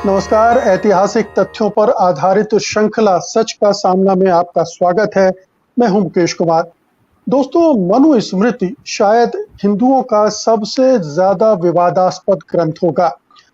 नमस्कार। ऐतिहासिक तथ्यों पर आधारित श्रृंखला सच का सामना में आपका स्वागत है। मैं हूं मुकेश कुमार। दोस्तों, मनुस्मृति शायद हिंदुओं का सबसे ज्यादा विवादास्पद ग्रंथ होगा,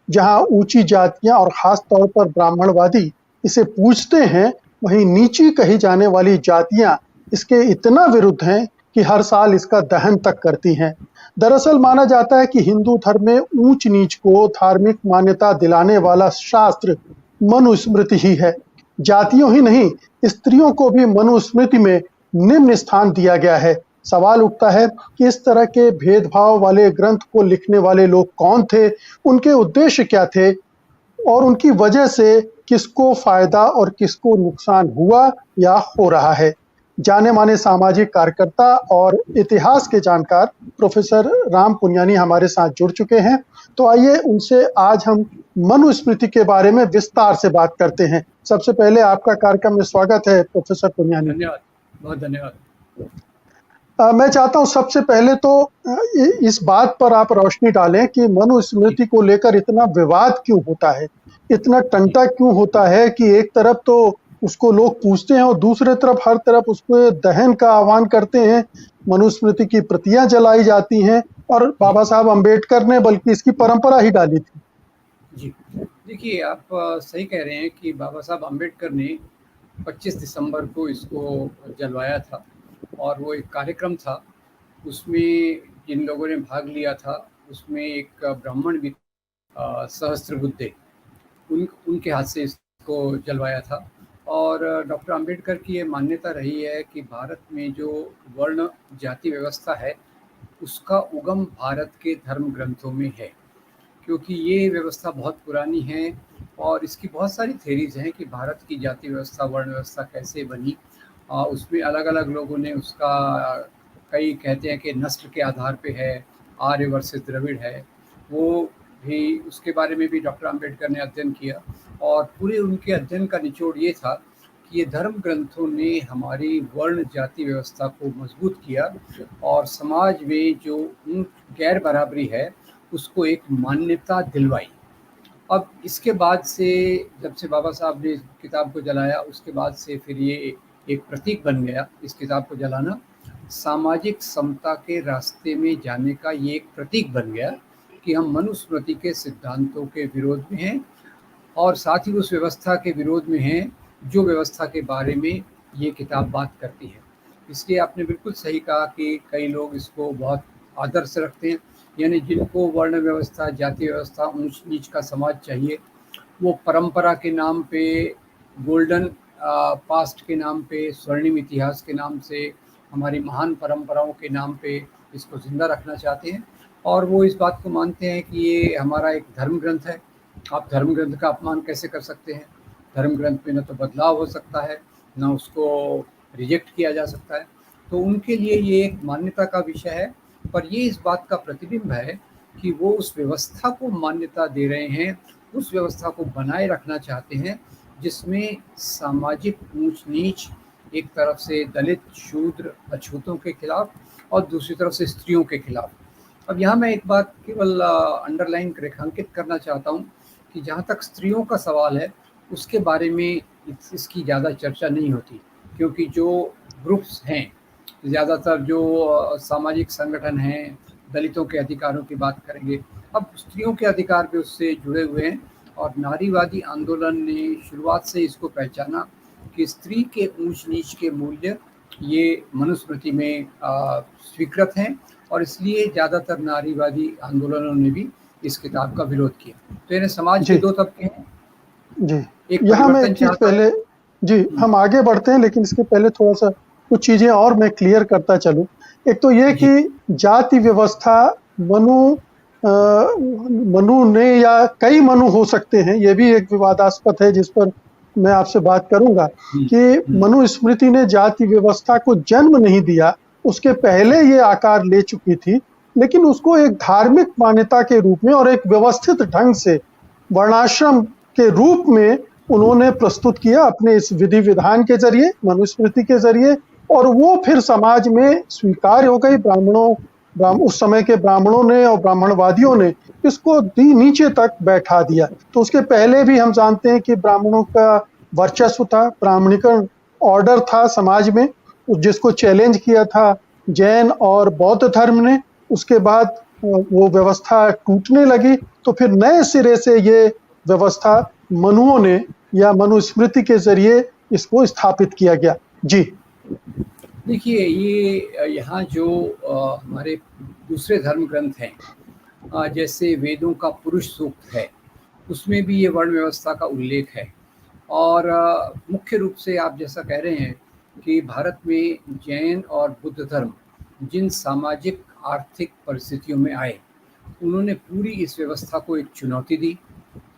जहां ऊंची जातियां और खास तौर पर ब्राह्मणवादी इसे पूजते हैं, वहीं नीची कही जाने वाली जातियां इसके इतना विरुद्ध हैं कि हर साल इसका दहन तक करती हैं। दरअसल माना जाता है कि हिंदू धर्म में ऊंच नीच को धार्मिक मान्यता दिलाने वाला शास्त्र मनुस्मृति ही है। जातियों ही नहीं, स्त्रियों को भी मनुस्मृति में निम्न स्थान दिया गया है। सवाल उठता है कि इस तरह के भेदभाव वाले ग्रंथ को लिखने वाले लोग कौन थे, उनके उद्देश्य क्या थे और उनकी वजह से किसको फायदा और किसको नुकसान हुआ या हो रहा है। जाने माने सामाजिक कार्यकर्ता और इतिहास के जानकार प्रोफेसर राम पुनियानी हमारे साथ जुड़ चुके हैं। तो आइए उनसे आज हम मनुस्मृति के बारे में विस्तार से बात करते हैं। सबसे पहले आपका कार्यक्रम में स्वागत है प्रोफेसर पुनियानी। धन्यवाद, बहुत धन्यवाद। मैं चाहता हूं सबसे पहले तो इस बात पर आप रोशनी डालें कि मनुस्मृति को लेकर इतना विवाद क्यों होता है, इतना टंटा क्यों होता है कि एक तरफ तो उसको लोग पूछते हैं और दूसरे तरफ हर तरफ उसको दहन का आह्वान करते हैं। मनुस्मृति की प्रतियां जलाई जाती हैं और बाबा साहब अम्बेडकर ने बल्कि इसकी परंपरा ही डाली थी। जी देखिए, आप सही कह रहे हैं कि बाबा साहब अम्बेडकर ने 25 दिसंबर को इसको जलवाया था और वो एक कार्यक्रम था। उसमें जिन लोगों ने भाग लिया था उसमें एक ब्राह्मण भी सहस्त्रबुद्धे, उनके हाथ से इसको जलवाया था। और डॉक्टर अम्बेडकर की ये मान्यता रही है कि भारत में जो वर्ण जाति व्यवस्था है उसका उगम भारत के धर्म ग्रंथों में है, क्योंकि ये व्यवस्था बहुत पुरानी है और इसकी बहुत सारी थ्योरीज हैं कि भारत की जाति व्यवस्था वर्ण व्यवस्था कैसे बनी। उसमें अलग अलग लोगों ने उसका, कई कहते हैं कि नस्ल के आधार पे है, आर्य वर्सेस द्रविड़ है, वो भी उसके बारे में भी डॉक्टर अम्बेडकर ने अध्ययन किया। और पूरे उनके अध्ययन का निचोड़ ये था कि ये धर्म ग्रंथों ने हमारी वर्ण जाति व्यवस्था को मजबूत किया और समाज में जो गैर बराबरी है उसको एक मान्यता दिलवाई। अब इसके बाद से, जब से बाबा साहब ने इस किताब को जलाया, उसके बाद से फिर ये एक प्रतीक बन गया। इस किताब को जलाना सामाजिक समता के रास्ते में जाने का ये एक प्रतीक बन गया कि हम मनुस्मृति के सिद्धांतों के विरोध में हैं और साथ ही उस व्यवस्था के विरोध में हैं जो व्यवस्था के बारे में ये किताब बात करती है। इसलिए आपने बिल्कुल सही कहा कि कई लोग इसको बहुत आदर से रखते हैं, यानी जिनको वर्ण व्यवस्था, जाति व्यवस्था, ऊंच नीच का समाज चाहिए, वो परंपरा के नाम पे, गोल्डन पास्ट के नाम पे, स्वर्णिम इतिहास के नाम से, हमारी महान परंपराओं के नाम पे इसको जिंदा रखना चाहते हैं। और वो इस बात को मानते हैं कि ये हमारा एक धर्म ग्रंथ है, आप धर्म ग्रंथ का अपमान कैसे कर सकते हैं। धर्म ग्रंथ में न तो बदलाव हो सकता है, न उसको रिजेक्ट किया जा सकता है। तो उनके लिए ये एक मान्यता का विषय है, पर ये इस बात का प्रतिबिंब है कि वो उस व्यवस्था को मान्यता दे रहे हैं, उस व्यवस्था को बनाए रखना चाहते हैं जिसमें सामाजिक ऊंच नीच, एक तरफ से दलित, शूद्र, अछूतों के खिलाफ और दूसरी तरफ से स्त्रियों के खिलाफ। अब यहाँ मैं एक बात केवल अंडरलाइन रेखांकित करना चाहता हूँ कि जहाँ तक स्त्रियों का सवाल है उसके बारे में इसकी ज़्यादा चर्चा नहीं होती, क्योंकि जो ग्रुप्स हैं, ज़्यादातर जो सामाजिक संगठन हैं, दलितों के अधिकारों की बात करेंगे, अब स्त्रियों के अधिकार भी उससे जुड़े हुए हैं। और नारीवादी आंदोलन ने शुरुआत से इसको पहचाना कि स्त्री के ऊंच नीच के मूल्य ये मनुस्मृति में स्वीकृत हैं और इसलिए ज़्यादातर नारीवादी आंदोलनों ने भी इस किताब का विरोध किया। तो यानी समाज के दो तबके हैं। जी, यहाँ मैं एक चीज पहले, जी हम आगे बढ़ते हैं, लेकिन इसके पहले थोड़ा सा कुछ चीजें और मैं क्लियर करता चलूं। एक तो ये कि जाति व्यवस्था मनु ने, या कई मनु हो सकते हैं, ये भी एक विवादास्पद है जिस पर मैं आपसे बात करूंगा कि मनुस्मृति ने जाति व्यवस्था को जन्म नहीं दिया, उसके पहले ये आकार ले चुकी थी, लेकिन उसको एक धार्मिक मान्यता के रूप में और एक व्यवस्थित ढंग से वर्णाश्रम के रूप में उन्होंने प्रस्तुत किया अपने इस विधि विधान के जरिए, मनुस्मृति के जरिए, और वो फिर समाज में स्वीकार हो गई। ब्राह्मणों उस समय के ब्राह्मणों ने और ब्राह्मणवादियों ने इसको नीचे तक बैठा दिया। तो उसके पहले भी हम जानते हैं कि ब्राह्मणों का वर्चस्व था, ब्राह्मणीकरण ऑर्डर था समाज में, जिसको चैलेंज किया था जैन और बौद्ध धर्म ने। उसके बाद वो व्यवस्था टूटने लगी, तो फिर नए सिरे से ये व्यवस्था मनुओं ने या मनुस्मृति के जरिए इसको स्थापित किया गया। जी देखिए, ये यहाँ जो हमारे दूसरे धर्म ग्रंथ हैं, जैसे वेदों का पुरुष सूक्त है, उसमें भी ये वर्ण व्यवस्था का उल्लेख है। और मुख्य रूप से आप जैसा कह रहे हैं कि भारत में जैन और बुद्ध धर्म जिन सामाजिक आर्थिक परिस्थितियों में आए, उन्होंने पूरी इस व्यवस्था को एक चुनौती दी,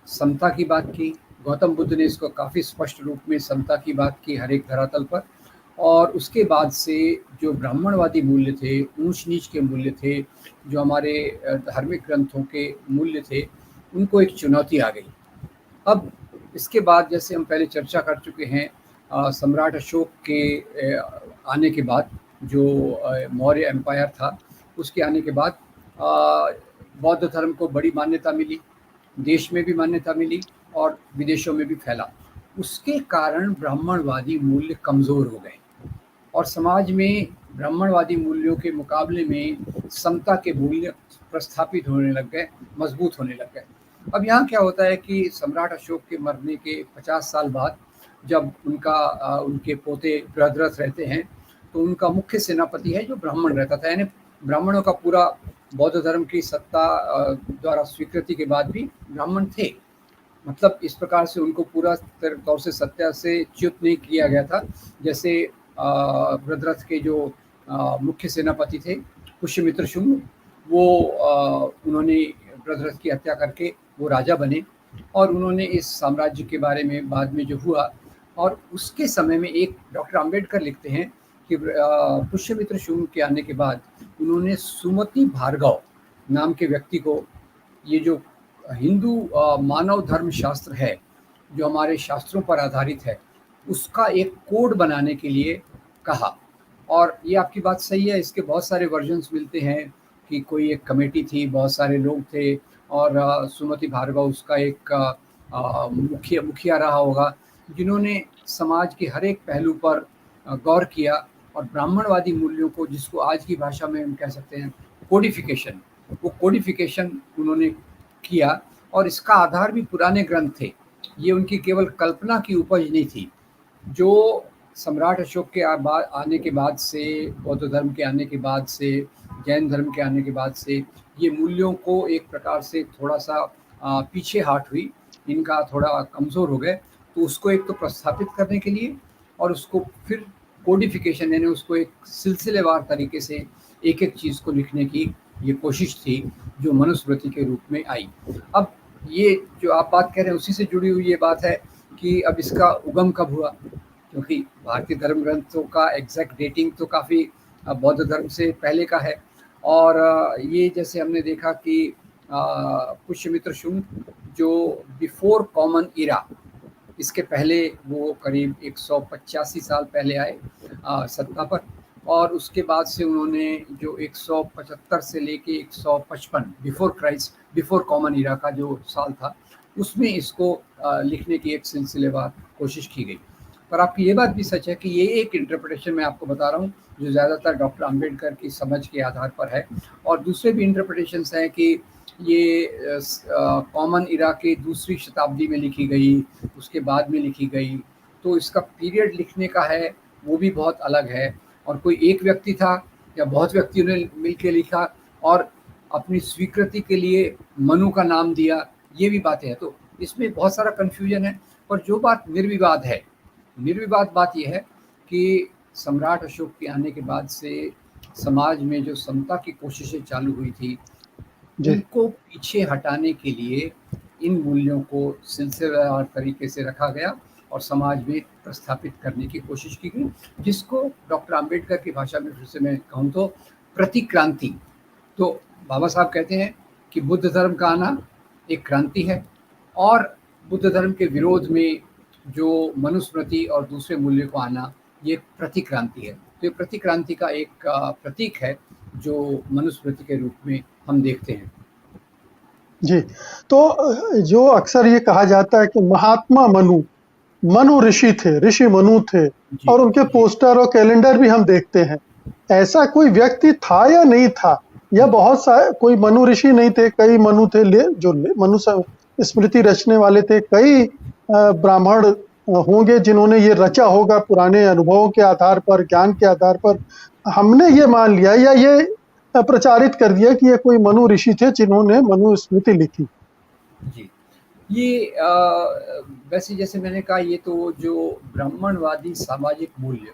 समता की बात की। गौतम बुद्ध ने इसको काफ़ी स्पष्ट रूप में समता की बात की हर एक धरातल पर। और उसके बाद से जो ब्राह्मणवादी मूल्य थे, ऊंच नीच के मूल्य थे, जो हमारे धार्मिक ग्रंथों के मूल्य थे, उनको एक चुनौती आ गई। अब इसके बाद जैसे हम पहले चर्चा कर चुके हैं, सम्राट अशोक के आने के बाद जो मौर्य एम्पायर था, उसके आने के बाद बौद्ध धर्म को बड़ी मान्यता मिली, देश में भी मान्यता मिली और विदेशों में भी फैला। उसके कारण ब्राह्मणवादी मूल्य कमज़ोर हो गए और समाज में ब्राह्मणवादी मूल्यों के मुकाबले में समता के मूल्य प्रस्थापित होने लग गए, मजबूत होने लग गए। अब यहाँ क्या होता है कि सम्राट अशोक के मरने के 50 साल बाद जब उनके पोते बृहद्रथ रहते हैं, तो उनका मुख्य सेनापति है जो ब्राह्मण रहता था, यानी ब्राह्मणों का पूरा बौद्ध धर्म की सत्ता द्वारा स्वीकृति के बाद भी ब्राह्मण थे। मतलब इस प्रकार से उनको पूरा तौर से सत्ता से च्युत नहीं किया गया था। जैसे बृहद्रथ के जो मुख्य सेनापति थे पुष्यमित्र शुंग, वो उन्होंने बृहद्रथ की हत्या करके वो राजा बने और उन्होंने इस साम्राज्य के बारे में बाद में जो हुआ, और उसके समय में एक डॉक्टर अंबेडकर लिखते हैं कि पुष्यमित्र शुंग के आने के बाद उन्होंने सुमति भार्गव नाम के व्यक्ति को, ये जो हिंदू मानव धर्म शास्त्र है जो हमारे शास्त्रों पर आधारित है, उसका एक कोड बनाने के लिए कहा। और ये आपकी बात सही है, इसके बहुत सारे वर्जन्स मिलते हैं कि कोई एक कमेटी थी, बहुत सारे लोग थे और सुमति भार्गव उसका एक मुखिया रहा होगा, जिन्होंने समाज के हर एक पहलू पर गौर किया और ब्राह्मणवादी मूल्यों को, जिसको आज की भाषा में हम कह सकते हैं कोडिफिकेशन, वो कोडिफिकेशन उन्होंने किया। और इसका आधार भी पुराने ग्रंथ थे, ये उनकी केवल कल्पना की उपज नहीं थी। जो सम्राट अशोक के आने के बाद से, बौद्ध धर्म के आने के बाद से, जैन धर्म के आने के बाद से, ये मूल्यों को एक प्रकार से थोड़ा सा पीछे हट हुई, इनका थोड़ा कमज़ोर हो गए। तो उसको एक तो प्रस्थापित करने के लिए और उसको फिर कोडिफिकेशन, यानी उसको एक सिलसिलेवार तरीके से एक एक चीज़ को लिखने की ये कोशिश थी, जो मनुस्मृति के रूप में आई। अब ये जो आप बात कह रहे हैं उसी से जुड़ी हुई ये बात है कि अब इसका उगम कब हुआ, क्योंकि भारतीय धर्म ग्रंथों का एग्जैक्ट डेटिंग तो काफ़ी बौद्ध धर्म से पहले का है। और ये जैसे हमने देखा कि पुष्यमित्र शुंग जो बिफोर कॉमन इरा, इसके पहले वो करीब 185 साल पहले आए सत्ता पर, और उसके बाद से उन्होंने जो 175 से लेके 155 बिफोर क्राइस्ट, बिफोर कॉमन इरा का जो साल था, उसमें इसको लिखने की एक सिलसिलेवार कोशिश की गई। पर आपकी ये बात भी सच है कि ये एक इंटरप्रिटेशन मैं आपको बता रहा हूँ जो ज़्यादातर डॉक्टर अंबेडकर की समझ के आधार पर है, और दूसरे भी इंटरप्रिटेशंस हैं कि ये कॉमन इरा के दूसरी शताब्दी में लिखी गई, उसके बाद में लिखी गई, तो इसका पीरियड लिखने का है वो भी बहुत अलग है। और कोई एक व्यक्ति था या बहुत व्यक्तियों ने मिलकर लिखा और अपनी स्वीकृति के लिए मनु का नाम दिया, ये भी बातें हैं। तो इसमें बहुत सारा कन्फ्यूजन है। पर जो बात निर्विवाद है, निर्विवाद बात यह है कि सम्राट अशोक के आने के बाद से समाज में जो समता की कोशिशें चालू हुई थी, उनको पीछे हटाने के लिए इन मूल्यों को सिलसिलेवार तरीके से रखा गया और समाज में प्रस्थापित करने की कोशिश की गई, जिसको डॉक्टर अंबेडकर की भाषा में फिर से मैं कहूँ तो प्रतिक्रांति। तो बाबा साहब कहते हैं कि बुद्ध धर्म का आना एक क्रांति है और बुद्ध धर्म के विरोध में जो मनुस्मृति और दूसरे मूल्य को आना, ये प्रतिक्रांति है। तो ये प्रतिक्रांति का एक प्रतीक है जो मनुस्मृति के रूप में हम देखते हैं। जी, तो जो अक्सर ये कहा जाता है कि महात्मा मनु, मनु ऋषि थे, ऋषि मनु थे, जी, और उनके जी। पोस्टर और कैलेंडर भी हम देखते हैं। ऐसा कोई व्यक्ति था या नहीं था? या बहुत सा कोई मनु ऋषि नहीं थे, कई मनु थे जो मनु स्मृति रचने वाले थे, कई ब्राह्मण होंगे जिन्होंने ये रचा होगा पुराने अनुभवों के आधार पर, ज्ञान के आधार पर। हमने ये मान लिया या ये प्रचारित कर दिया कि ये कोई मनु ऋषि थे जिन्होंने मनु स्मृति लिखी। जी। ये वैसे जैसे मैंने कहा, ये तो जो ब्राह्मणवादी सामाजिक मूल्य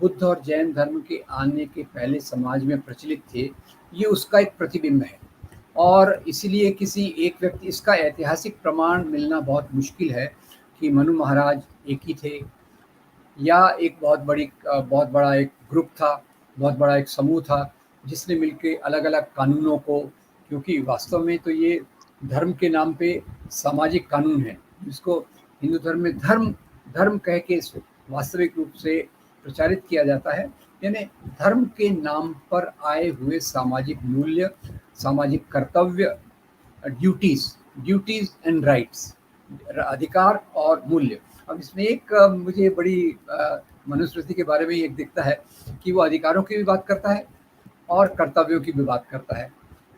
बुद्ध और जैन धर्म के आने के पहले समाज में प्रचलित थे, ये उसका एक प्रतिबिंब है। और इसीलिए किसी एक व्यक्ति, इसका ऐतिहासिक प्रमाण मिलना बहुत मुश्किल है कि मनु महाराज एक ही थे या एक बहुत बड़ा एक ग्रुप था, बहुत बड़ा एक समूह था जिसने मिलके अलग-अलग कानूनों को, क्योंकि वास्तव में तो ये धर्म के नाम पे सामाजिक कानून है, जिसको हिंदू धर्म में धर्म कह के वास्तविक रूप से प्रचारित किया जाता है। यानी धर्म के नाम पर आए हुए सामाजिक मूल्य, सामाजिक कर्तव्य, ड्यूटीज एंड राइट्स, अधिकार और मूल्य। अब इसमें एक मुझे बड़ी मनुस्मृति के बारे में एक दिखता है कि वो अधिकारों की भी बात करता है और कर्तव्यों की भी बात करता है।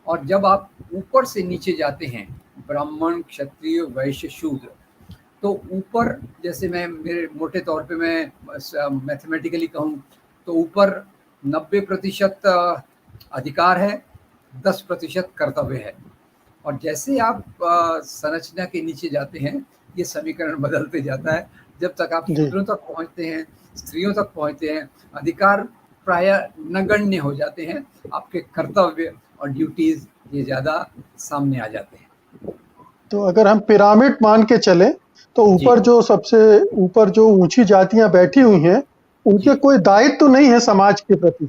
और जब आप ऊपर से नीचे जाते हैं, ब्राह्मण, क्षत्रिय, वैश्य, शूद्र, तो ऊपर जैसे मैं मेरे मोटे तौर पे मैं मैथमेटिकली कहूँ तो ऊपर 90% अधिकार है, 10% कर्तव्य है। और जैसे आप संरचना के नीचे जाते हैं, ये समीकरण बदलते जाता है। जब तक आप शूद्रों तक पहुंचते हैं, स्त्रियों तक पहुंचते हैं, अधिकार प्राय नगण्य हो जाते हैं, आपके कर्तव्य और ड्यूटीज ये ज़्यादा सामने आ जाते हैं। तो अगर हम पिरामिड मान के चलें तो ऊपर जो सबसे ऊपर जो ऊंची जातियां बैठी हुई हैं, उनके कोई दायित्व तो नहीं है समाज के प्रति,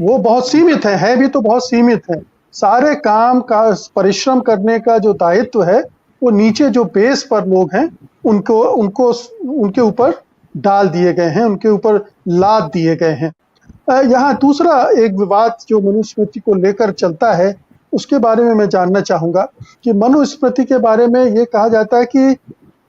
वो बहुत सीमित है भी तो बहुत सीमित है। सारे काम का परिश्रम करने का जो दायित्व है वो नीचे जो बेस पर लोग हैं उनको उनके ऊपर डाल दिए गए हैं, उनके ऊपर लाद दिए गए हैं। यहाँ दूसरा एक विवाद जो मनुस्मृति को लेकर चलता है, उसके बारे में मैं जानना चाहूँगा कि मनुस्मृति के बारे में ये कहा जाता है कि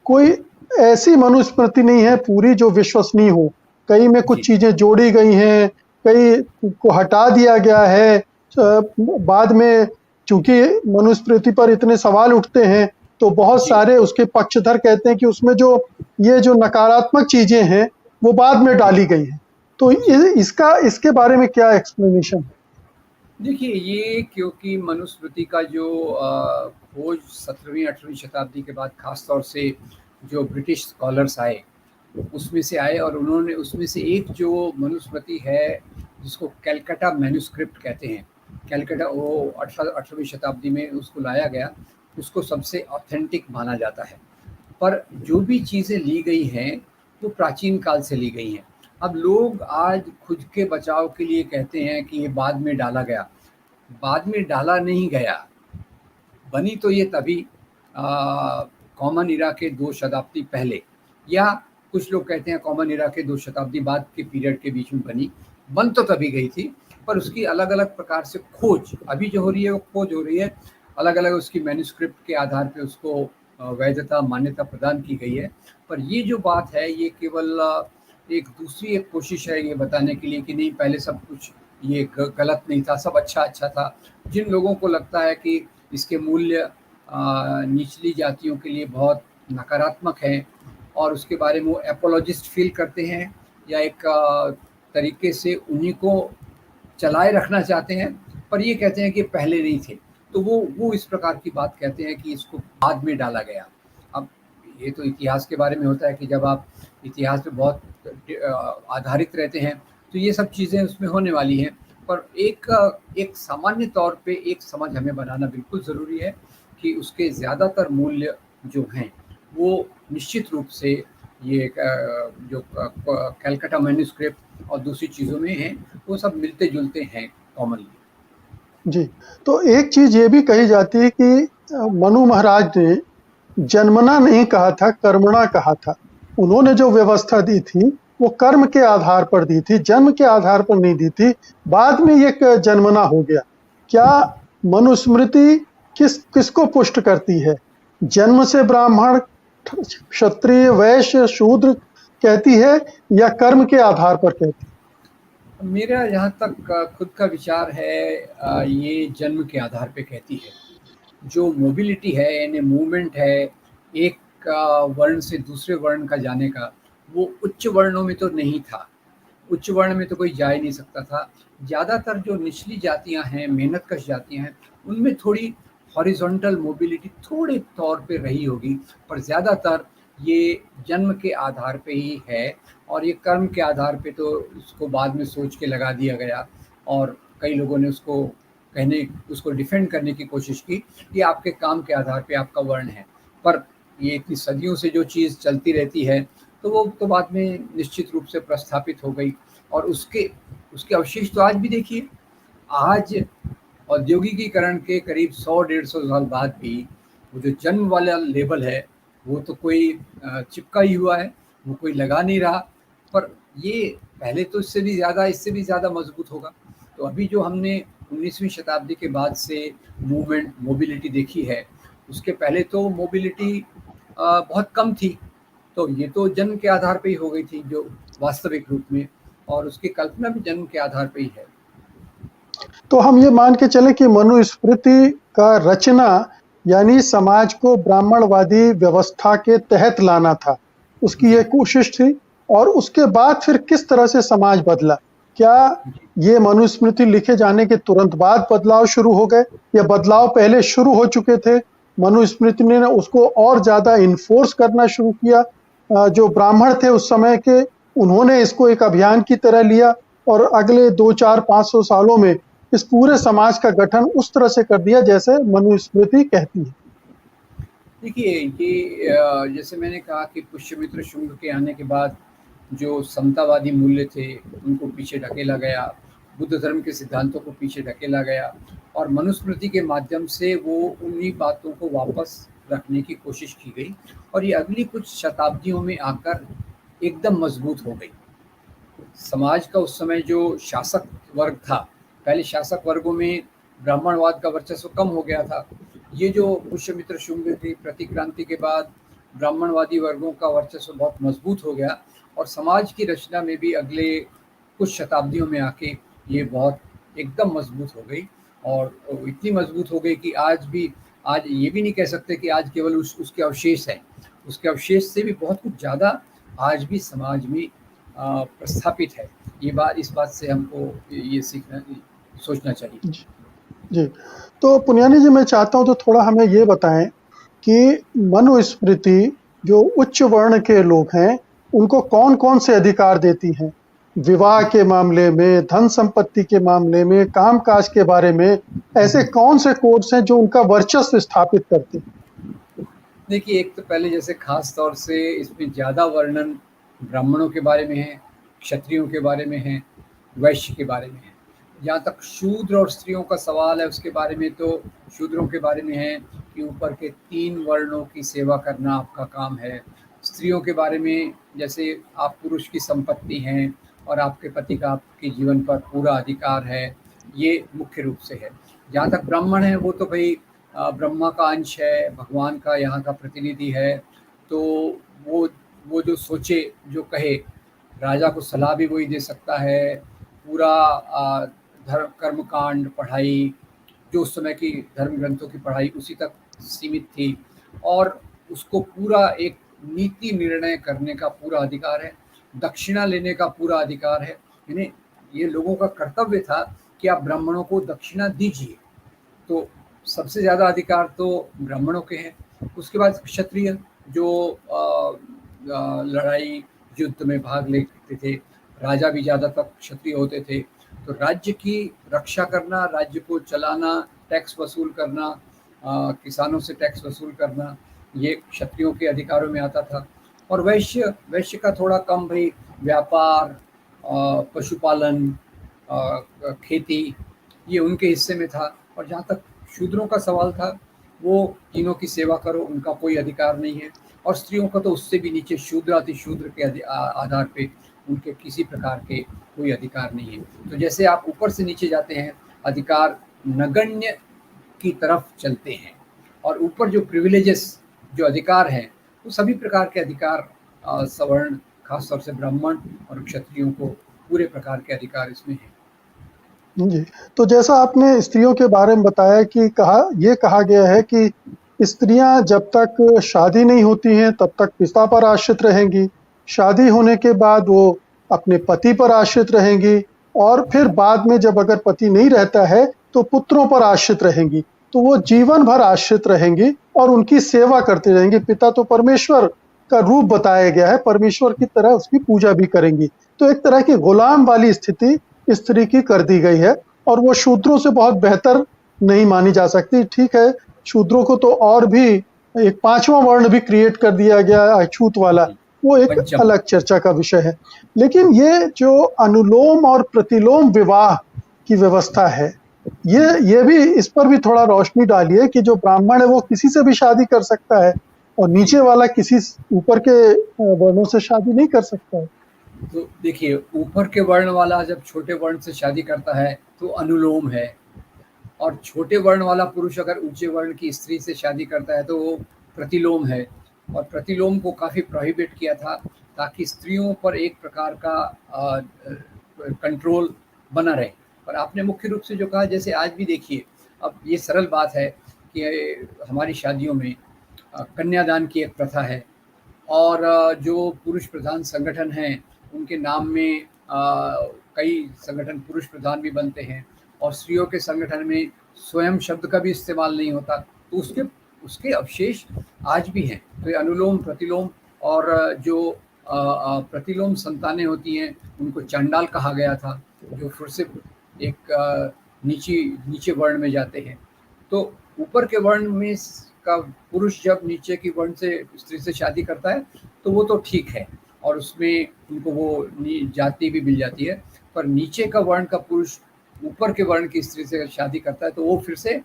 कोई ऐसी मनुस्मृति नहीं है पूरी जो विश्वसनीय हो। कई में कुछ चीज़ें जोड़ी गई हैं, कई को हटा दिया गया है। बाद में चूंकि मनुस्मृति पर इतने सवाल उठते हैं तो बहुत सारे उसके पक्षधर कहते हैं कि उसमें जो नकारात्मक चीज़ें हैं वो बाद में डाली गई हैं। तो इसके बारे में क्या एक्सप्लेनेशन है? देखिए, ये क्योंकि मनुस्मृति का जो खोज 17वीं-18वीं शताब्दी के बाद खास तौर से जो ब्रिटिश स्कॉलर्स आए उसमें से आए, और उन्होंने उसमें से एक जो मनुस्मृति है जिसको कैलकाटा मैन्युस्क्रिप्ट कहते हैं, कैलकाटा, वो 18वीं शताब्दी में उसको लाया गया, उसको सबसे ऑथेंटिक माना जाता है। पर जो भी चीज़ें ली गई हैं वो प्राचीन काल से ली गई हैं। अब लोग आज खुद के बचाव के लिए कहते हैं कि ये बाद में डाला गया। बाद में डाला नहीं गया, बनी तो ये तभी कॉमन इरा के 2 शताब्दी पहले, या कुछ लोग कहते हैं कॉमन इरा के 2 शताब्दी बाद के पीरियड के बीच में बनी। बन तो तभी गई थी, पर उसकी अलग अलग प्रकार से खोज अभी जो हो रही है वो खोज हो रही है, अलग अलग उसकी मैन्युस्क्रिप्ट के आधार पे उसको वैधता, मान्यता प्रदान की गई है। पर ये जो बात है ये केवल एक दूसरी एक कोशिश है ये बताने के लिए कि नहीं, पहले सब कुछ ये गलत नहीं था, सब अच्छा था। जिन लोगों को लगता है कि इसके मूल्य निचली जातियों के लिए बहुत नकारात्मक हैं और उसके बारे में वो एपोलॉजिस्ट फील करते हैं या एक तरीके से उन्हीं को चलाए रखना चाहते हैं, पर ये कहते हैं कि पहले नहीं थे, तो वो इस प्रकार की बात कहते हैं कि इसको बाद में डाला गया। अब ये तो इतिहास के बारे में होता है कि जब आप इतिहास पे बहुत आधारित रहते हैं तो ये सब चीज़ें उसमें होने वाली हैं। पर एक सामान्य तौर पे एक समझ हमें बनाना बिल्कुल ज़रूरी है कि उसके ज़्यादातर मूल्य जो हैं वो निश्चित रूप से ये जो कैलकाटा मैन्युस्क्रिप्ट और दूसरी चीज़ों में हैं वो सब मिलते जुलते हैं कॉमनली। जी, तो एक चीज़ ये भी कही जाती है कि मनु महाराज ने जन्मना नहीं कहा था, कर्मणा कहा था। उन्होंने जो व्यवस्था दी थी वो कर्म के आधार पर दी थी, जन्म के आधार पर नहीं दी थी। बाद में ये जन्मना हो गया। क्या मनुस्मृति किसको पुष्ट करती है? जन्म से ब्राह्मण, क्षत्रिय, वैश्य, शूद्र कहती है या कर्म के आधार पर कहती है? मेरा जहाँ तक खुद का विचार है, ये जन्म के आधार पे कहती है। जो मोबिलिटी है यानी मूवमेंट है एक वर्ण से दूसरे वर्ण का जाने का, वो उच्च वर्णों में तो नहीं था। उच्च वर्ण में तो कोई जा ही नहीं सकता था। ज़्यादातर जो निचली जातियां हैं, मेहनतकश जातियां हैं, उनमें थोड़ी हॉरिजॉन्टल मोबिलिटी थोड़े तौर पे रही होगी, पर ज़्यादातर ये जन्म के आधार पे ही है। और ये कर्म के आधार पे तो उसको बाद में सोच के लगा दिया गया, और कई लोगों ने उसको डिफेंड करने की कोशिश की कि आपके काम के आधार पे आपका वर्ण है। पर ये इतनी सदियों से जो चीज़ चलती रहती है, तो वो तो बाद में निश्चित रूप से प्रस्थापित हो गई। और उसके उसके अवशेष तो आज भी देखिए। आज औद्योगिकीकरण के करीब 100-150 साल बाद भी वो जो जन्म वाला लेबल है, वो तो कोई चिपका ही हुआ है, वो कोई लगा नहीं रहा। पर ये पहले तो इससे भी ज़्यादा मजबूत होगा। तो अभी जो हमने 19वीं शताब्दी के बाद से मोबिलिटी देखी है, उसके पहले तो मोबिलिटी बहुत कम थी। तो ये तो जन्म के आधार पे ही हो गई थी जो वास्तविक रूप में, और उसकी कल्पना भी जन्म के आधार पे ही है। तो हम ये मान के चले कि मनुस्मृति का रचना यानी समाज को ब्राह्मणवादी व्यवस्था के तहत लाना था, उसकी ये कोशिश थी। और उसके बाद फिर किस तरह से समाज बदला? क्या ये मनुस्मृति लिखे जाने के तुरंत बाद बदलाव शुरू हो गए, या बदलाव पहले शुरू हो चुके थे? मनुस्मृति ने उसको और ज्यादा इन्फोर्स करना शुरू किया। जो ब्राह्मण थे उस समय के, उन्होंने इसको एक अभियान की तरह लिया और अगले 2, 4, 500 सालों में इस पूरे समाज का गठन उस तरह से कर दिया जैसे मनुस्मृति कहती है। देखिए, ये जैसे मैंने कहा कि पुष्यमित्र शुंग के आने के बाद जो समतावादी मूल्य थे उनको पीछे ढकेला गया, बुद्ध धर्म के सिद्धांतों को पीछे ढकेला गया, और मनुस्मृति के माध्यम से वो उन्हीं बातों को वापस रखने की कोशिश की गई, और ये अगली कुछ शताब्दियों में आकर एकदम मजबूत हो गई। समाज का उस समय जो शासक वर्ग था, पहले शासक वर्गों में ब्राह्मणवाद का वर्चस्व कम हो गया था। ये जो पुष्यमित्र शुंग की प्रतिक्रांति के बाद ब्राह्मणवादी वर्गों का वर्चस्व बहुत मजबूत हो गया, और समाज की रचना में भी अगले कुछ शताब्दियों में आके ये बहुत एकदम मजबूत हो गई। और इतनी मजबूत हो गई कि आज ये भी नहीं कह सकते कि आज केवल उसके अवशेष हैं। उसके अवशेष से भी बहुत कुछ ज़्यादा आज भी समाज में प्रस्थापित है। इस बात से हमको ये सोचना चाहिए। जी, जी। तो पुनियानी जी, मैं चाहता हूं तो थोड़ा हमें ये बताएं कि मनुस्मृति जो उच्च वर्ण के लोग हैं उनको कौन कौन से अधिकार देती हैं? विवाह के मामले में, धन संपत्ति के मामले में, कामकाज के बारे में, ऐसे कौन से कोड्स हैं जो उनका वर्चस्व स्थापित करते हैं? देखिए, एक तो पहले जैसे खास तौर से इसमें ज़्यादा वर्णन ब्राह्मणों के बारे में है, क्षत्रियों के बारे में है, वैश्य के बारे में है। जहाँ तक शूद्र और स्त्रियों का सवाल है, उसके बारे में तो शूद्रों के बारे में है कि ऊपर के 3 वर्णों की सेवा करना आपका काम है। स्त्रियों के बारे में जैसे आप पुरुष की संपत्ति हैं और आपके पति का आपके जीवन पर पूरा अधिकार है, ये मुख्य रूप से है। जहाँ तक ब्राह्मण है, वो तो भाई ब्रह्मा का अंश है, भगवान का यहाँ का प्रतिनिधि है। तो वो जो सोचे, जो कहे, राजा को सलाह भी वही दे सकता है। पूरा धर्म कर्मकांड पढ़ाई, जो उस समय की धर्म ग्रंथों की पढ़ाई उसी तक सीमित थी, और उसको पूरा एक नीति निर्णय करने का पूरा अधिकार है, दक्षिणा लेने का पूरा अधिकार है। यानी ये लोगों का कर्तव्य था कि आप ब्राह्मणों को दक्षिणा दीजिए। तो सबसे ज़्यादा अधिकार तो ब्राह्मणों के हैं। उसके बाद क्षत्रिय जो लड़ाई युद्ध में भाग लेते थे, राजा भी ज़्यादातर क्षत्रिय होते थे। तो राज्य की रक्षा करना, राज्य को चलाना, टैक्स वसूल करना, किसानों से टैक्स वसूल करना, ये क्षत्रियों के अधिकारों में आता था। और वैश्य का थोड़ा कम, भाई व्यापार, पशुपालन, खेती, ये उनके हिस्से में था। और जहाँ तक शूद्रों का सवाल था, वो तीनों की सेवा करो, उनका कोई अधिकार नहीं है। और स्त्रियों का तो उससे भी नीचे शूद्र अति शूद्र के आधार पे उनके किसी प्रकार के कोई अधिकार नहीं है। तो जैसे आप ऊपर से नीचे जाते हैं, अधिकार नगण्य की तरफ चलते हैं, और ऊपर जो प्रिविलेजेस, जो अधिकार हैं, वो सभी प्रकार के अधिकार, सवर्ण, खासतौर से ब्राह्मण और क्षत्रियों को पूरे प्रकार के अधिकार इसमें हैं। जी, तो जैसा आपने स्त्रियों के बारे में बताया कि ये कहा गया है कि स्त्रियां जब तक शादी नहीं होती हैं तब तक पिता पर आश्रित रहेंगी, शादी होने के बाद वो अपने पति पर आश्रित रहेंगी, और फिर बाद में जब अगर पति नहीं रहता है तो पुत्रों पर आश्रित रहेंगी। तो वो जीवन भर आश्रित रहेंगी और उनकी सेवा करती रहेंगी। पिता तो परमेश्वर का रूप बताया गया है, परमेश्वर की तरह उसकी पूजा भी करेंगी। तो एक तरह की गुलाम वाली स्थिति स्त्री की कर दी गई है, और वो शूद्रों से बहुत बेहतर नहीं मानी जा सकती। ठीक है, शूद्रों को तो और भी एक पांचवा वर्ण भी क्रिएट कर दिया गया है, अछूत वाला, वो एक पंचम। अलग चर्चा का विषय है। लेकिन ये जो अनुलोम और प्रतिलोम विवाह की व्यवस्था है, ये भी, इस पर भी थोड़ा रोशनी डालिए कि जो ब्राह्मण है वो किसी से भी शादी कर सकता है और नीचे वाला किसी ऊपर के वर्णों से शादी नहीं कर सकता है। तो देखिए, ऊपर के वर्ण वाला जब छोटे वर्ण से शादी करता है तो अनुलोम है, और छोटे वर्ण वाला पुरुष अगर ऊंचे वर्ण की स्त्री से शादी करता है तो वो प्रतिलोम है। और प्रतिलोम को काफ़ी प्रोहिबिट किया था, ताकि स्त्रियों पर एक प्रकार का कंट्रोल बना रहे। पर आपने मुख्य रूप से जो कहा, जैसे आज भी देखिए, अब ये सरल बात है कि हमारी शादियों में कन्यादान की एक प्रथा है, और जो पुरुष प्रधान संगठन हैं उनके नाम में कई संगठन पुरुष प्रधान भी बनते हैं, और स्त्रियों के संगठन में स्वयं शब्द का भी इस्तेमाल नहीं होता। तो उसके उसके अवशेष आज भी हैं। तो ये अनुलोम, प्रतिलोम, और जो प्रतिलोम संतानें होती हैं उनको चांडाल कहा गया था, जो फिर से एक नीचे वर्ण में जाते हैं। तो ऊपर के वर्ण में का पुरुष जब नीचे की वर्ण से स्त्री से शादी करता है तो वो तो ठीक है, और उसमें उनको वो जाति भी मिल जाती है। पर नीचे का वर्ण का पुरुष ऊपर के वर्ण की स्त्री से शादी करता है तो वो फिर से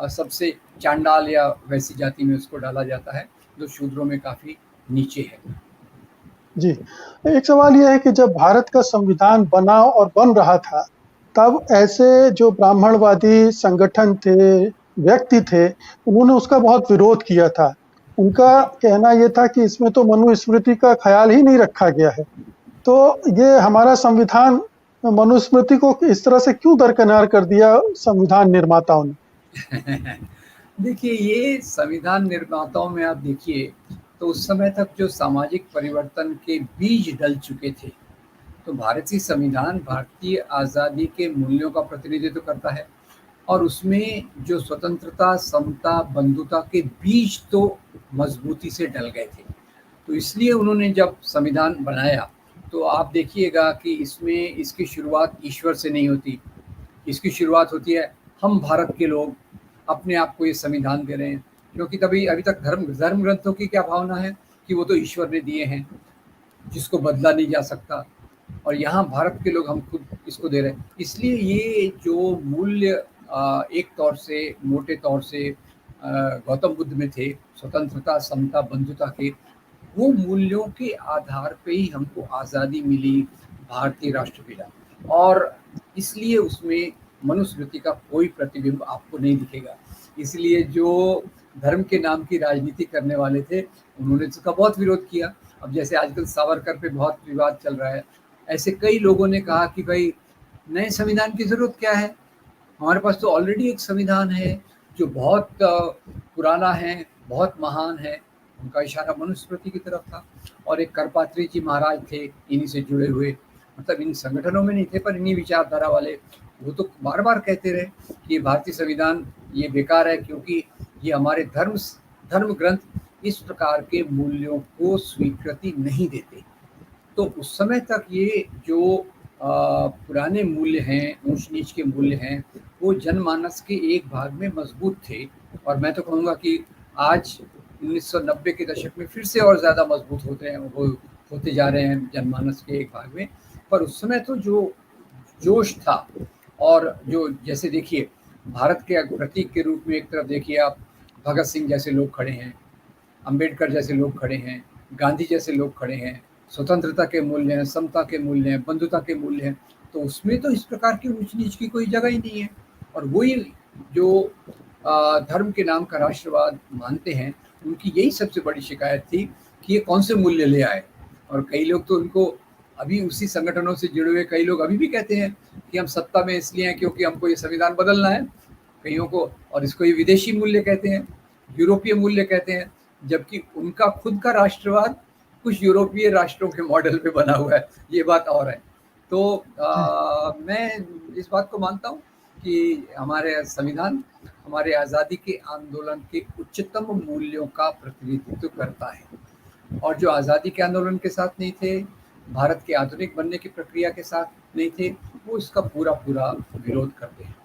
सबसे चांडाल या वैसी जाति में उसको डाला जाता है, जो शूद्रों में काफ़ी नीचे है। जी, एक सवाल यह है कि जब भारत का संविधान बना और बन रहा था, तब ऐसे जो ब्राह्मणवादी संगठन थे, व्यक्ति थे, उन्होंने उसका बहुत विरोध किया था। उनका कहना ये था कि इसमें तो मनुस्मृति का ख्याल ही नहीं रखा गया है। तो ये हमारा संविधान मनुस्मृति को इस तरह से क्यों दरकिनार कर दिया संविधान निर्माताओं ने? देखिए, ये संविधान निर्माताओं में आप देखिए तो उस समय तक जो सामाजिक परिवर्तन के बीज डल चुके थे। तो भारतीय संविधान भारतीय आज़ादी के मूल्यों का प्रतिनिधित्व करता है, और उसमें जो स्वतंत्रता, समता, बंधुता के बीज तो मजबूती से डल गए थे। तो इसलिए उन्होंने जब संविधान बनाया तो आप देखिएगा कि इसमें इसकी शुरुआत ईश्वर से नहीं होती, इसकी शुरुआत होती है हम भारत के लोग अपने आप को ये संविधान दे रहे हैं। क्योंकि तभी अभी तक धर्म ग्रंथों की क्या भावना है कि वो तो ईश्वर ने दिए हैं, जिसको बदला नहीं जा सकता, और यहाँ भारत के लोग हम खुद इसको दे रहे हैं। इसलिए ये जो मूल्य एक तौर से, मोटे तौर से गौतम बुद्ध में थे, स्वतंत्रता, समता, बंधुता के, वो मूल्यों के आधार पे ही हमको आज़ादी मिली, भारतीय राष्ट्र मिला। और इसलिए उसमें मनुस्मृति का कोई प्रतिबिंब आपको नहीं दिखेगा। इसलिए जो धर्म के नाम की राजनीति करने वाले थे उन्होंने इसका बहुत विरोध किया। अब जैसे आजकल सावरकर पे बहुत विवाद चल रहा है, ऐसे कई लोगों ने कहा कि भाई नए संविधान की ज़रूरत क्या है, हमारे पास तो ऑलरेडी एक संविधान है जो बहुत पुराना है, बहुत महान है। उनका इशारा मनुस्मृति की तरफ था। और एक करपात्री जी महाराज थे इन्हीं से जुड़े हुए, मतलब इन संगठनों में नहीं थे पर इन्हीं विचारधारा वाले, वो तो बार बार कहते रहे कि भारतीय संविधान ये बेकार है, क्योंकि ये हमारे धर्म ग्रंथ इस प्रकार के मूल्यों को स्वीकृति नहीं देते। तो उस समय तक ये जो पुराने मूल्य हैं, ऊंच नीच के मूल्य हैं, वो जनमानस के एक भाग में मजबूत थे। और मैं तो कहूँगा कि आज 1990 के दशक में फिर से और ज़्यादा मजबूत होते जा रहे हैं जनमानस के एक भाग में। पर उस समय तो जो जोश था, और जो जैसे देखिए भारत के प्रतीक के रूप में एक तरफ देखिए आप भगत सिंह जैसे लोग खड़े हैं, अंबेडकर जैसे लोग खड़े हैं, गांधी जैसे लोग खड़े हैं, स्वतंत्रता के मूल्य हैं, समता के मूल्य हैं, बंधुता के मूल्य हैं, तो उसमें तो इस प्रकार की ऊंच नीच की कोई जगह ही नहीं है। और वही जो धर्म के नाम का राष्ट्रवाद मानते हैं, उनकी यही सबसे बड़ी शिकायत थी कि ये कौन से मूल्य ले आए। और कई लोग तो उनको अभी उसी संगठनों से जुड़े हुए कई लोग अभी भी कहते हैं कि हम सत्ता में इसलिए हैं क्योंकि हमको ये संविधान बदलना है, कईयों को, और इसको ये विदेशी मूल्य कहते हैं, यूरोपीय मूल्य कहते हैं, जबकि उनका खुद का राष्ट्रवाद कुछ यूरोपीय राष्ट्रों के मॉडल पे बना हुआ है, ये बात और है। तो मैं इस बात को मानता हूँ कि हमारे संविधान हमारे आज़ादी के आंदोलन के उच्चतम मूल्यों का प्रतिनिधित्व करता है, और जो आज़ादी के आंदोलन के साथ नहीं थे, भारत के आधुनिक बनने की प्रक्रिया के साथ नहीं थे, वो इसका पूरा पूरा विरोध करते हैं।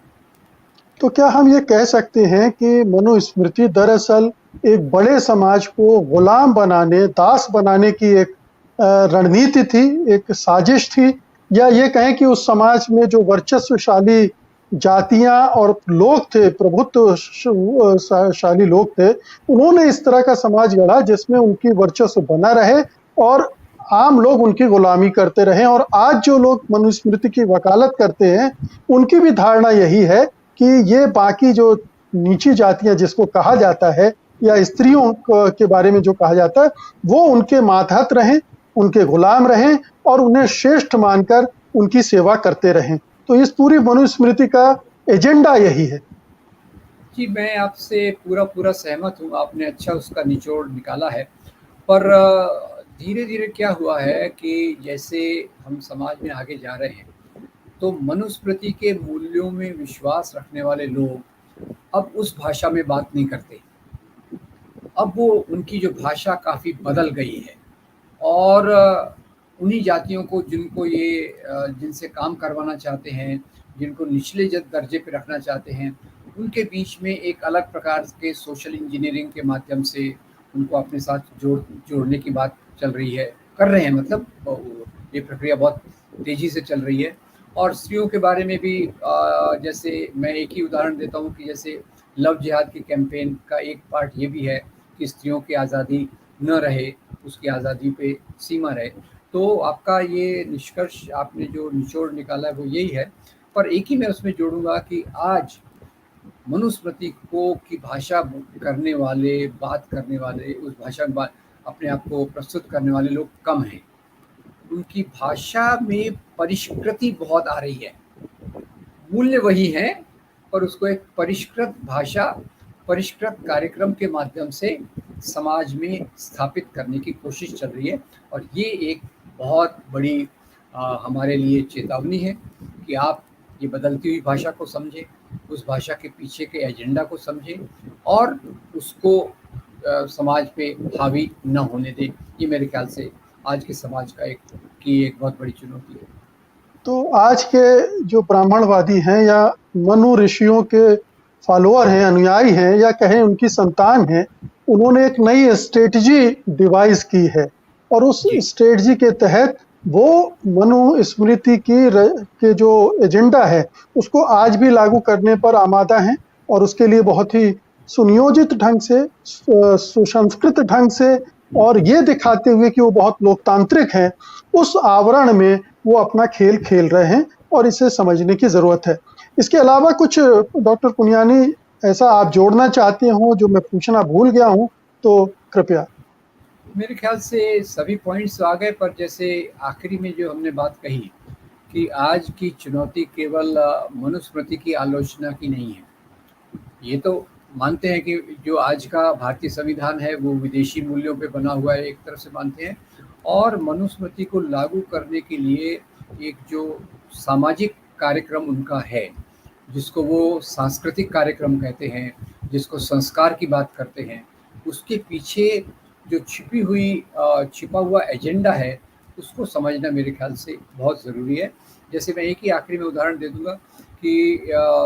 तो क्या हम ये कह सकते हैं कि मनुस्मृति दरअसल एक बड़े समाज को गुलाम बनाने, दास बनाने की एक रणनीति थी, एक साजिश थी, या ये कहें कि उस समाज में जो वर्चस्वशाली जातियां और लोग थे, प्रभुत्वशाली लोग थे, उन्होंने इस तरह का समाज गढ़ा जिसमें उनकी वर्चस्व बना रहे और आम लोग उनकी गुलामी करते रहे। और आज जो लोग मनुस्मृति की वकालत करते हैं, उनकी भी धारणा यही है कि ये बाकी जो नीची जातियां जिसको कहा जाता है, या स्त्रियों के बारे में जो कहा जाता है, वो उनके मातहत रहें, उनके गुलाम रहें और उन्हें श्रेष्ठ मानकर उनकी सेवा करते रहें। तो इस पूरी मनुस्मृति का एजेंडा यही है। जी, मैं आपसे पूरा पूरा सहमत हूँ, आपने अच्छा उसका निचोड़ निकाला है। पर धीरे धीरे क्या हुआ है कि जैसे हम समाज में आगे जा रहे हैं, तो मनुस्मृति के मूल्यों में विश्वास रखने वाले लोग अब उस भाषा में बात नहीं करते। अब वो उनकी जो भाषा काफ़ी बदल गई है, और उन्हीं जातियों को जिनको ये जिनसे काम करवाना चाहते हैं, जिनको निचले दर्जे पे रखना चाहते हैं, उनके बीच में एक अलग प्रकार के सोशल इंजीनियरिंग के माध्यम से उनको अपने साथ जोड़ने की बात चल रही है, कर रहे हैं, मतलब ये प्रक्रिया बहुत तेज़ी से चल रही है। और स्त्रियों के बारे में भी जैसे मैं एक ही उदाहरण देता हूँ कि जैसे लव जिहाद के कैंपेन का एक पार्ट ये भी है कि स्त्रियों की आज़ादी न रहे, उसकी आज़ादी पे सीमा रहे। तो आपका ये निष्कर्ष, आपने जो निचोड़ निकाला है वो यही है। पर एक ही मैं उसमें जोड़ूँगा कि आज मनुस्मृति को की भाषा करने वाले, बात करने वाले, उस भाषा में अपने आप को प्रस्तुत करने वाले लोग कम हैं। उनकी भाषा में परिष्कृति बहुत आ रही है, मूल्य वही हैं, पर उसको एक परिष्कृत भाषा, परिष्कृत कार्यक्रम के माध्यम से समाज में स्थापित करने की कोशिश चल रही है। और ये एक बहुत बड़ी हमारे लिए चेतावनी है कि आप ये बदलती हुई भाषा को समझें, उस भाषा के पीछे के एजेंडा को समझें और उसको समाज पे हावी न होने दें। ये मेरे ख्याल से आज के समाज का एक बहुत बड़ी चुनौती है। तो आज के जो ब्राह्मणवादी हैं या मनु ऋषियों के फॉलोअर हैं, अनुयायी हैं, या कहें उनकी संतान हैं, उन्होंने एक नई स्ट्रेटजी डिवाइस की है और उस स्ट्रेटजी के तहत वो मनुस्मृति के जो एजेंडा है उसको आज भी लागू करने पर आमादा हैं और उसके लिए बहुत ही सुनियोजित ढंग से, सुसंस्कृत ढंग से और ये दिखाते हुए कि वो बहुत लोकतांत्रिक हैं, उस आवरण में वो अपना खेल खेल रहे हैं और इसे समझने की ज़रूरत है। इसके अलावा कुछ डॉक्टर पुनियानी ऐसा आप जोड़ना चाहते हो जो मैं पूछना भूल गया हूं तो कृपया। मेरे ख्याल से सभी पॉइंट्स आ गए, पर जैसे आखिरी में जो हमने बात कही कि आज की चुनौती केवल मनुस्मृति की आलोचना की नहीं है। ये तो मानते हैं कि जो आज का भारतीय संविधान है वो विदेशी मूल्यों पे बना हुआ है, एक तरफ से मानते हैं, और मनुस्मृति को लागू करने के लिए एक जो सामाजिक कार्यक्रम उनका है, जिसको वो सांस्कृतिक कार्यक्रम कहते हैं, जिसको संस्कार की बात करते हैं, उसके पीछे जो छिपा हुआ एजेंडा है उसको समझना मेरे ख्याल से बहुत ज़रूरी है। जैसे मैं एक ही आखिरी में उदाहरण दे दूँगा कि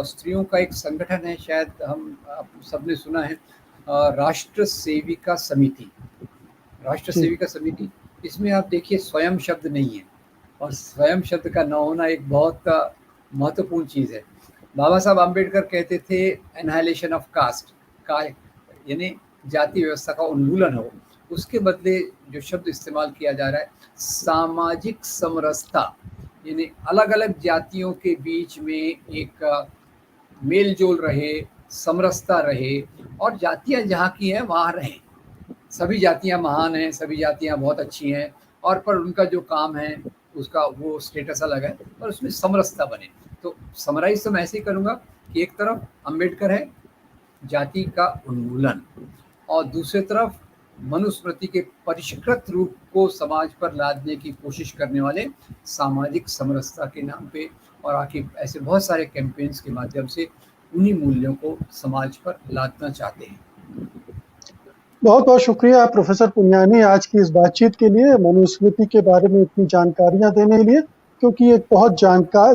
स्त्रियों का एक संगठन है, शायद आप सबने सुना है, राष्ट्र सेविका समिति। राष्ट्र सेविका समिति, इसमें आप देखिए स्वयं शब्द नहीं है, और स्वयं शब्द का न होना एक बहुत महत्वपूर्ण चीज़ है। बाबा साहब आम्बेडकर कहते थे एनहाइलेशन ऑफ कास्ट, का यानी जाति व्यवस्था का उन्मूलन हो, उसके बदले जो शब्द इस्तेमाल किया जा रहा है सामाजिक समरसता, यानी अलग-अलग जातियों के बीच में एक मेल-जोल रहे, समरसता रहे और जातियाँ जहाँ की हैं वहाँ रहें। सभी जातियाँ महान हैं, सभी जातियाँ बहुत अच्छी हैं और पर उनका जो काम है उसका वो स्टेटस अलग है और उसमें समरसता बने। तो समराइज़ तो मैं ऐसे ही करूँगा कि एक तरफ अम्बेडकर है, जाति का उन्मूलन, और दूसरी तरफ मनुस्मृति के परिष्कृत रूप को समाज पर लादने की कोशिश करने वाले सामाजिक समरसता के नाम पे और आखिर ऐसे बहुत सारे कैंपेन्स के माध्यम से उन्हीं मूल्यों को समाज पर लादना चाहते हैं। बहुत बहुत शुक्रिया प्रोफेसर पुनियानी आज की इस बातचीत के लिए, मनुस्मृति के बारे में इतनी जानकारियां देने के लिए, क्योंकि एक बहुत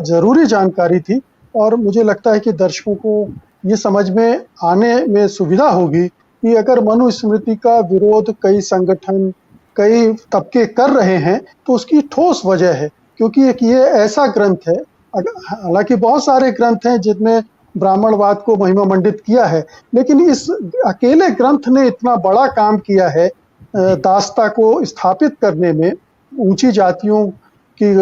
ज़रूरी जानकारी थी और मुझे लगता है कि दर्शकों को ये समझ में आने में सुविधा होगी कि अगर मनुस्मृति का विरोध कई संगठन, कई तबके कर रहे हैं तो उसकी ठोस वजह है, क्योंकि एक ये ऐसा ग्रंथ है, हालांकि बहुत सारे ग्रंथ हैं जिनमें ब्राह्मणवाद को महिमा मंडित किया है, लेकिन इस अकेले ग्रंथ ने इतना बड़ा काम किया है दास्ता को स्थापित करने में, ऊंची जातियों की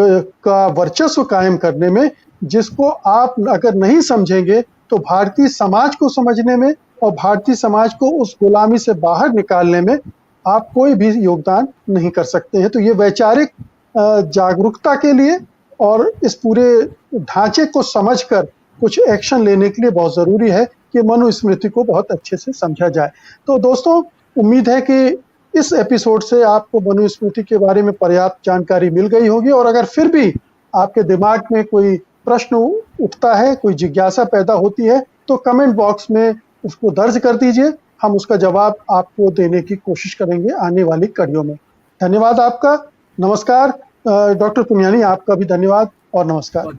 का वर्चस्व कायम करने में, जिसको आप अगर नहीं समझेंगे तो भारतीय समाज को समझने में और भारतीय समाज को उस गुलामी से बाहर निकालने में आप कोई भी योगदान नहीं कर सकते हैं। तो ये वैचारिक जागरूकता के लिए और इस पूरे ढांचे को समझकर कुछ एक्शन लेने के लिए बहुत ज़रूरी है कि मनुस्मृति को बहुत अच्छे से समझा जाए। तो दोस्तों, उम्मीद है कि इस एपिसोड से आपको मनुस्मृति के बारे में पर्याप्त जानकारी मिल गई होगी और अगर फिर भी आपके दिमाग में कोई प्रश्न उठता है, कोई जिज्ञासा पैदा होती है, तो कमेंट बॉक्स में उसको दर्ज कर दीजिए। हम उसका जवाब आपको देने की कोशिश करेंगे आने वाली कड़ियों में। धन्यवाद आपका। नमस्कार डॉक्टर पुनियानी, आपका भी धन्यवाद और नमस्कार।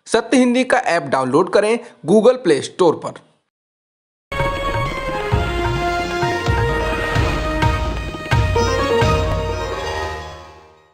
सत्य हिंदी का ऐप डाउनलोड करें गूगल प्ले स्टोर पर।